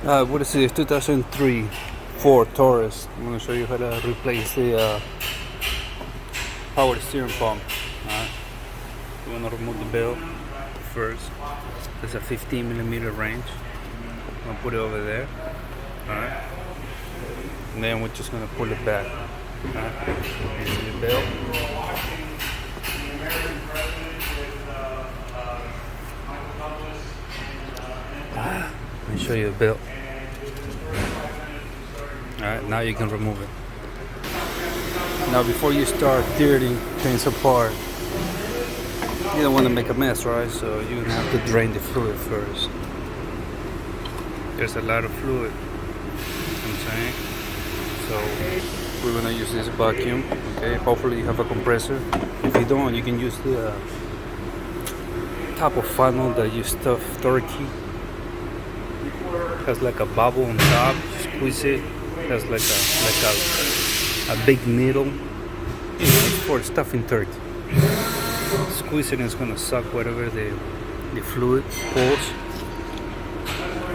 What is this? 2003 Ford Taurus. I'm going to show you how to replace the power steering pump. Alright. You want to remove the belt first. There's a 15mm wrench. I'm going to put it over there. Alright. And then we're just going to pull it back. Alright. You see the belt. Let me show you the belt. Alright, now you can remove it. Now before you start tearing things apart, you don't want to make a mess, right? So you're gonna have to drain the fluid first. There's a lot of fluid, I'm saying. So we're gonna use this vacuum, okay? Hopefully you have a compressor. If you don't, you can use the type of funnel that you stuff turkey. Has like a bubble on top. Squeeze it. Has like a big needle. It's for stuffing turkey. Squeeze it and it's gonna suck whatever the fluid pulls.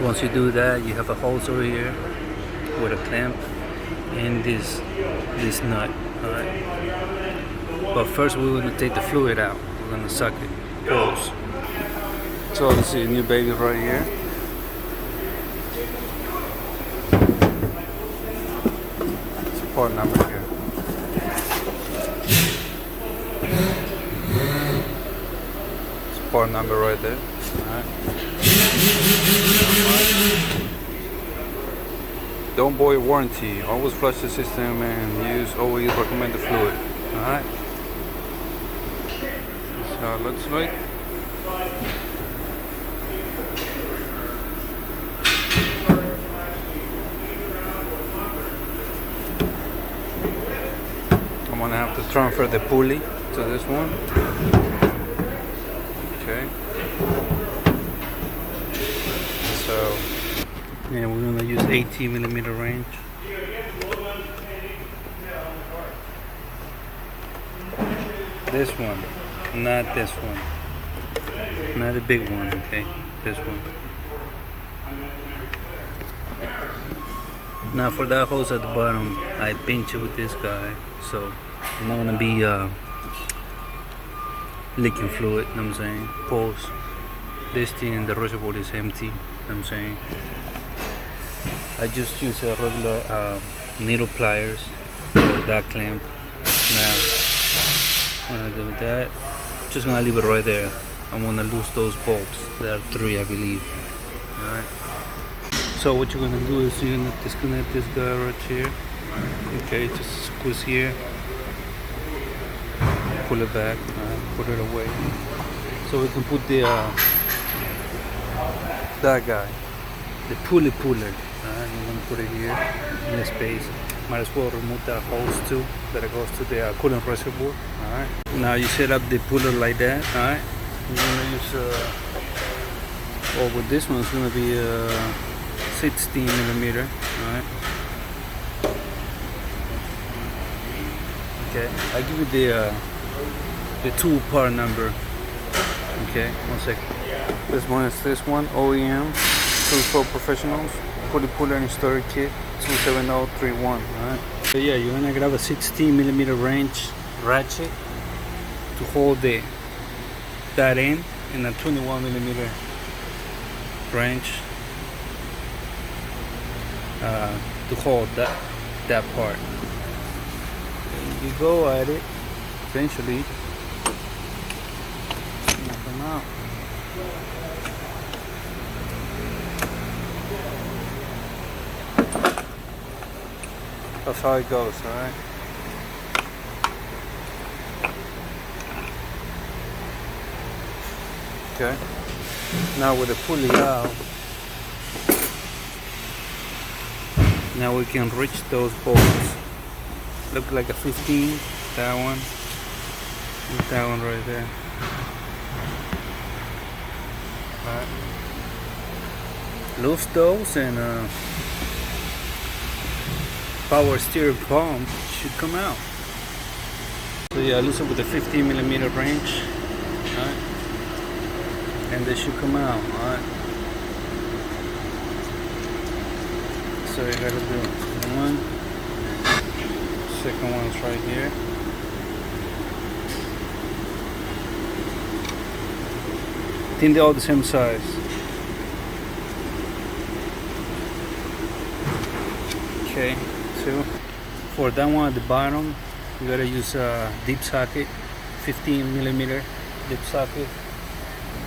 Once you do that, you have a hose over here with a clamp and this nut. Alright. But first we're gonna take the fluid out. We're gonna suck it. Pulls. So this is a new baby right here. Part number here. It's part number right there. Alright. Don't boil warranty. Always flush the system and always recommend the fluid. Alright. So it looks like. I'm gonna have to transfer the pulley to this one. Okay. So, yeah, we're gonna use 18mm wrench. This one, not this one, not a big one. Okay, this one. Now for that hose at the bottom, I pinch it with this guy, so I'm not gonna be leaking fluid, you know what I'm saying? Pulse. This thing, the reservoir is empty, you know what I'm saying? I just use a regular needle pliers for that clamp. Now, what I'm gonna do with that, just gonna leave it right there. I'm gonna lose those bolts. There are 3, I believe. Alright. So what you're gonna do is you're gonna disconnect this guy right here. Okay, just squeeze here. Pull it back, put it away. So we can put the that guy, the pulley puller. We're gonna put it here in the space. Might as well remove that hose too that goes to the coolant reservoir. Alright. Now you set up the puller like that. Alright. You're gonna use well, with this one it's gonna be 16mm. Alright. Okay. I give you the tool part number. Okay, 1 second. This one is this one, OEM, Tools for Professionals, Pulley Puller and Storage Kit, 27031. Alright. So yeah, you're gonna grab a 16mm wrench ratchet to hold that in, and a 21mm wrench to hold that part. And you go at it. Eventually, come out. That's how it goes, alright? Okay. Now with the pulley out, now we can reach those bolts. Look like a 15, that one. That one right there. Alright. Loose those and power steering pump should come out. So yeah, loosen with the 15mm wrench. Alright. And they should come out. Alright. So you gotta do one. Second one's right here. I think they're all the same size. Okay, two. For that one at the bottom, you gotta use a deep socket, 15mm deep socket,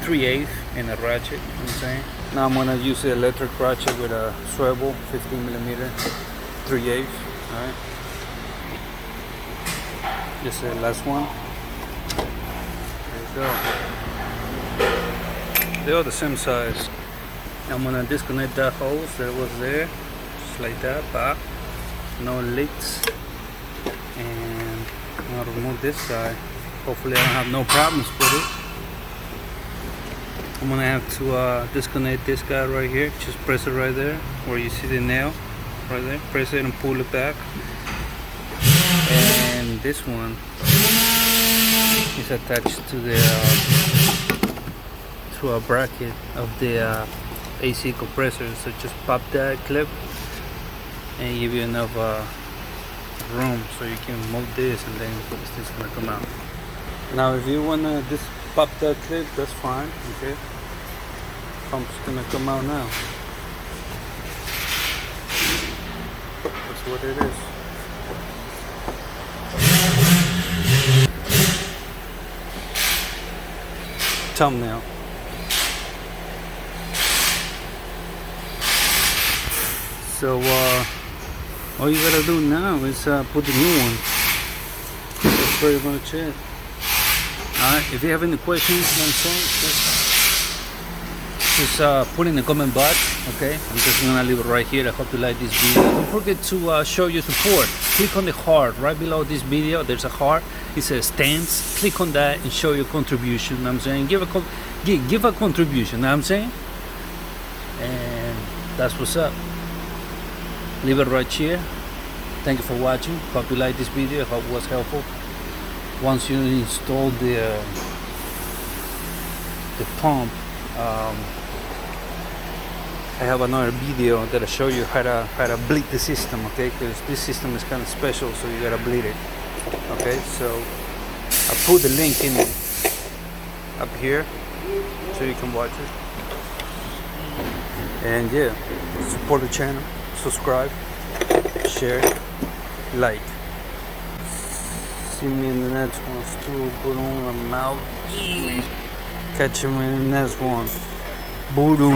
3/8 and a ratchet, you know what I'm saying? Now I'm gonna use the electric ratchet with a swivel, 15mm, 3/8, alright? This is the last one. There you go. They're all the same size. I'm gonna disconnect that hose that was there, just like that, back. No leaks. And I'm gonna remove this guy. Hopefully I don't have no problems with it. I'm gonna have to disconnect this guy right here. Just press it right there where you see the nail right there. Press it and pull it back. And this one is attached to the to a bracket of the AC compressor. So just pop that clip and give you enough room so you can move this, and then this thing's gonna come out. Now if you wanna just pop that clip, that's fine, okay? Pump's gonna come out now. That's what it is. Thumbnail. So all you gotta do now is put the new one. That's pretty much it. Alright, if you have any questions, just put in the comment box, okay? I'm just gonna leave it right here. I hope you like this video. Don't forget to show your support. Click on the heart right below this video. There's a heart. It says stands. Click on that and show your contribution. You know what I'm saying, give a contribution. You know what I'm saying, and that's what's up. Leave it right here. Thank you for watching. Hope you like this video. Hope it was helpful. Once you install the pump, I have another video that I show you how to bleed the system, okay? Because this system is kind of special, so you gotta bleed it. Okay, so I put the link in up here so you can watch it. And yeah, support the channel, subscribe, share, like. See me in the next one. Still put on my mouth. Catch him in the next one. Boodoo.